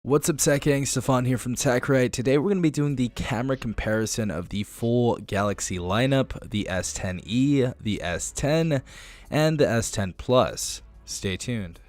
What's up, Tech Gang? Stefan here from TechRight. Today we're going to be doing the camera comparison of the full Galaxy lineup, the S10e, the S10, and the S10 Plus. Stay tuned.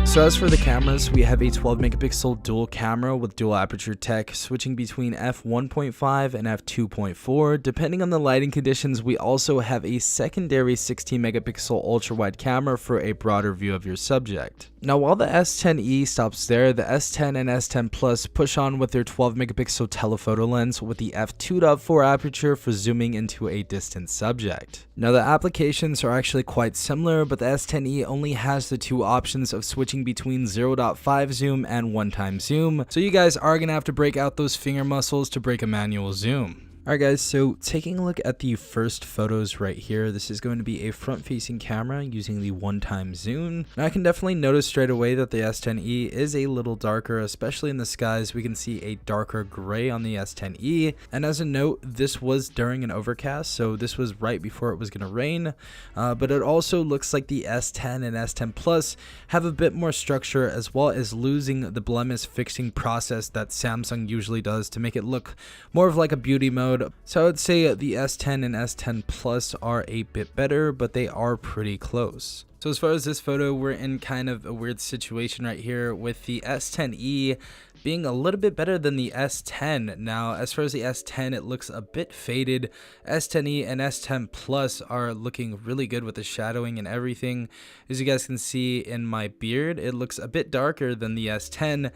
So as for the cameras, we have a 12 megapixel dual camera with dual aperture tech, switching between f1.5 and f2.4. Depending on the lighting conditions, we also have a secondary 16 megapixel ultra wide camera for a broader view of your subject. Now, while the S10e stops there, the S10 and S10 Plus push on with their 12 megapixel telephoto lens with the f2.4 aperture for zooming into a distant subject. Now, the applications are actually quite similar, but the S10e only has the two options of switching between 0.5 zoom and one-time zoom, so you guys are gonna have to break out those finger muscles to break a manual zoom. Alright guys, so taking a look at the first photos right here, this is going to be a front-facing camera using the one-time zoom. Now I can definitely notice straight away that the S10e is a little darker, especially in the skies. We can see a darker gray on the S10e, and as a note, this was during an overcast, so this was right before it was going to rain, but it also looks like the S10 and S10 Plus have a bit more structure, as well as losing the blemish fixing process that Samsung usually does to make it look more of like a beauty mode. So I would say the S10 and S10 Plus are a bit better, but they are pretty close. So as far as this photo, we're in kind of a weird situation right here with the S10e being a little bit better than the S10. Now, as far as the S10, it looks a bit faded. S10e and S10 Plus are looking really good with the shadowing and everything. As you guys can see in my beard, it looks a bit darker than the S10.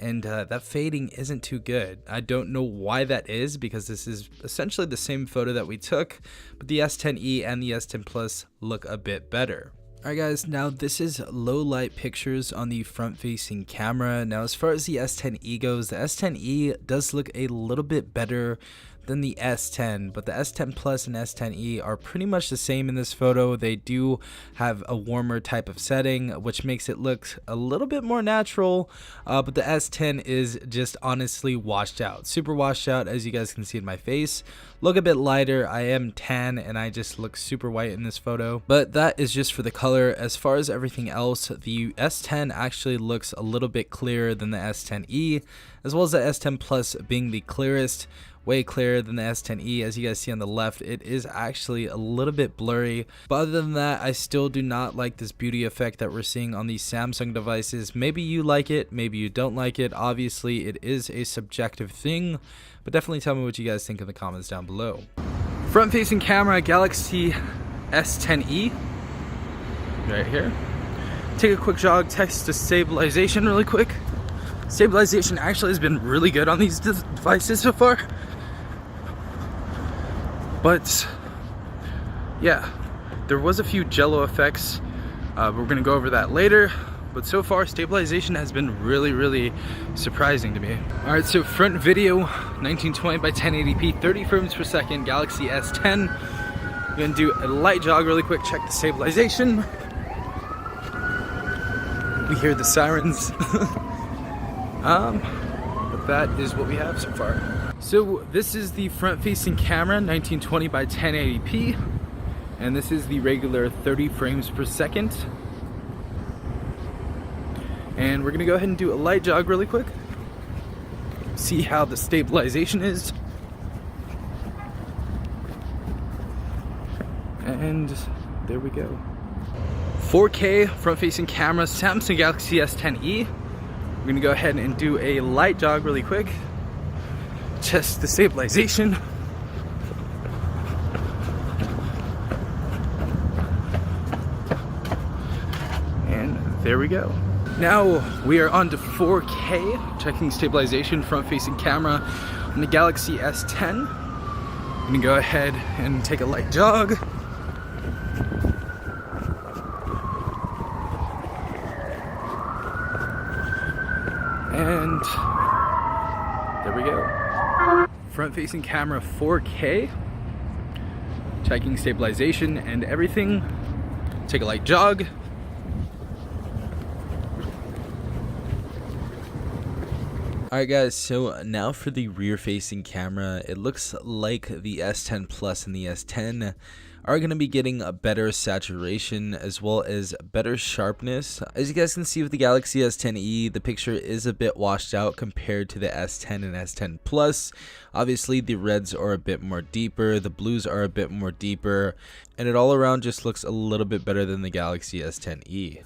And that fading isn't too good. I don't know why that is, because this is essentially the same photo that we took, but the S10e and the S10 Plus look a bit better. Alright guys, now this is low light pictures on the front facing camera. Now as far as the S10e goes, the S10e does look a little bit better than the S10, but the S10 Plus and S10e are pretty much the same in this photo. They do have a warmer type of setting, which makes it look a little bit more natural, but the S10 is just honestly washed out, super washed out, as you guys can see in my face. Look a bit lighter. I am tan and I just look super white in this photo, but that is just for the color. As far as everything else, the S10 actually looks a little bit clearer than the S10e, as well as the S10 Plus being the clearest, way clearer than the S10e. As you guys see on the left, it is actually a little bit blurry, but other than that, I still do not like this beauty effect that we're seeing on these Samsung devices. Maybe you like it, maybe you don't like it. Obviously it is a subjective thing, but definitely tell me what you guys think in the comments down below. Front facing camera, Galaxy S10e right here. Take a quick jog, text to stabilization really quick. Stabilization actually has been really good on these devices so far. But yeah, there was a few jello effects. We're gonna go over that later. But so far, stabilization has been really surprising to me. All right, so front video, 1920 by 1080p, 30 frames per second, Galaxy S10. I'm gonna do a light jog really quick, check the stabilization. We hear the sirens. But that is what we have so far. So this is the front-facing camera, 1920 by 1080p, and this is the regular 30 frames per second. And we're gonna go ahead and do a light jog really quick, see how the stabilization is. And there we go. 4K front-facing camera, Samsung Galaxy S10e. We're gonna go ahead and do a light jog really quick. Test the stabilization. And there we go. Now we are on to 4K, checking stabilization, front-facing camera on the Galaxy S10. I'm gonna go ahead and take a light jog. And there we go. Front-facing camera 4K. Checking stabilization and everything. Take a light jog. Alright guys, so now for the rear facing camera, it looks like the S10 Plus and the S10 are going to be getting a better saturation as well as better sharpness. As you guys can see with the Galaxy S10e, the picture is a bit washed out compared to the S10 and S10 Plus. Obviously the reds are a bit more deeper, the blues are a bit more deeper, and it all around just looks a little bit better than the Galaxy S10e.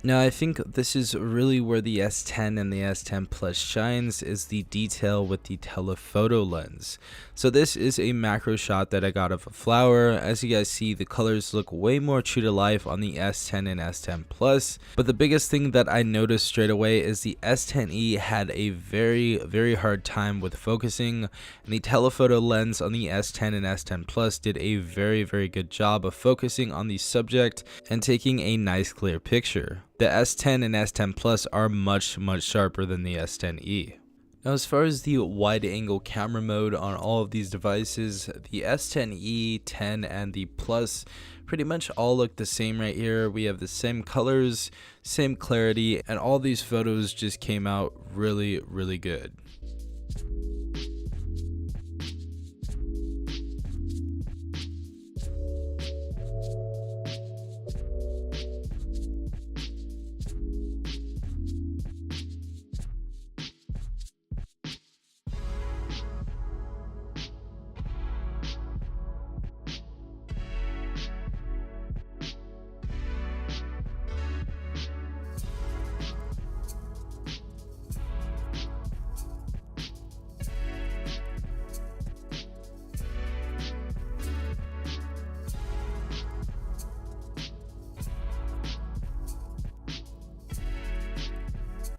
Now I think this is really where the S10 and the S10 Plus shines, is the detail with the telephoto lens. So this is a macro shot that I got of a flower. As you guys see, the colors look way more true to life on the S10 and S10 Plus. But the biggest thing that I noticed straight away is the S10e had a very hard time with focusing, and the telephoto lens on the S10 and S10 Plus did a very good job of focusing on the subject and taking a nice clear picture. The S10 and S10 Plus are much sharper than the S10e. Now as far as the wide angle camera mode on all of these devices, the S10e, 10, and the Plus pretty much all look the same right here. We have the same colors, same clarity, and all these photos just came out really good.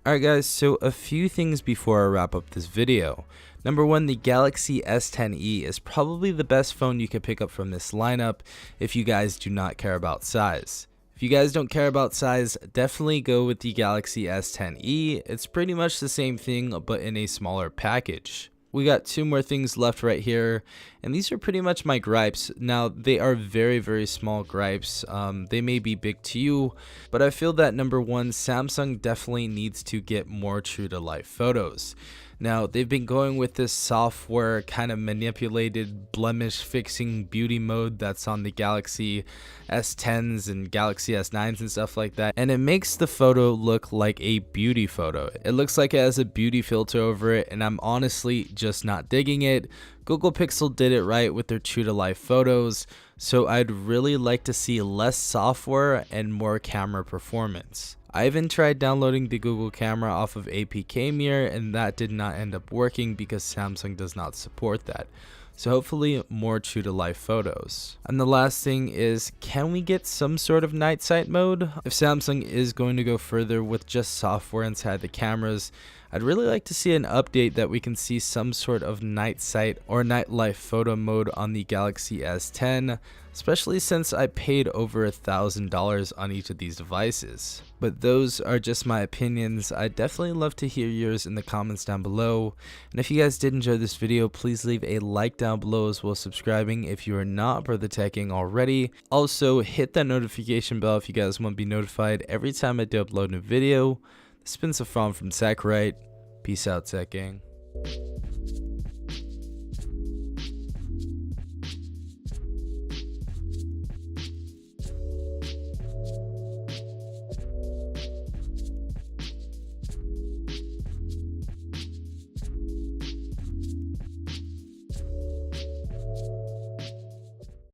Alright guys, so a few things before I wrap up this video. Number one, the Galaxy S10e is probably the best phone you could pick up from this lineup if you guys do not care about size. If you guys don't care about size, definitely go with the Galaxy S10e. It's pretty much the same thing but in a smaller package. We got two more things left right here, and these are pretty much my gripes. Now, they are very small gripes. They may be big to you, but I feel that number one, Samsung definitely needs to get more true to life photos. Now, they've been going with this software kind of manipulated blemish fixing beauty mode that's on the Galaxy S10s and Galaxy S9s and stuff like that, and it makes the photo look like a beauty photo. It looks like it has a beauty filter over it, and I'm honestly just not digging it. Google Pixel did it right with their true to life photos, so I'd really like to see less software and more camera performance. I even tried downloading the Google camera off of APK Mirror, and that did not end up working because Samsung does not support that. So hopefully more true to life photos. And the last thing is, can we get some sort of night sight mode? If Samsung is going to go further with just software inside the cameras, I'd really like to see an update that we can see some sort of night sight or nightlife photo mode on the Galaxy S10, especially since I paid over $1,000 on each of these devices. But those are just my opinions. I'd definitely love to hear yours in the comments down below. And if you guys did enjoy this video, please leave a like down below as well as subscribing if you are not Brother Teching already. Also, hit that notification bell if you guys want to be notified every time I do upload a new video. This has been Safran from TechRight. Peace out, Tech Gang.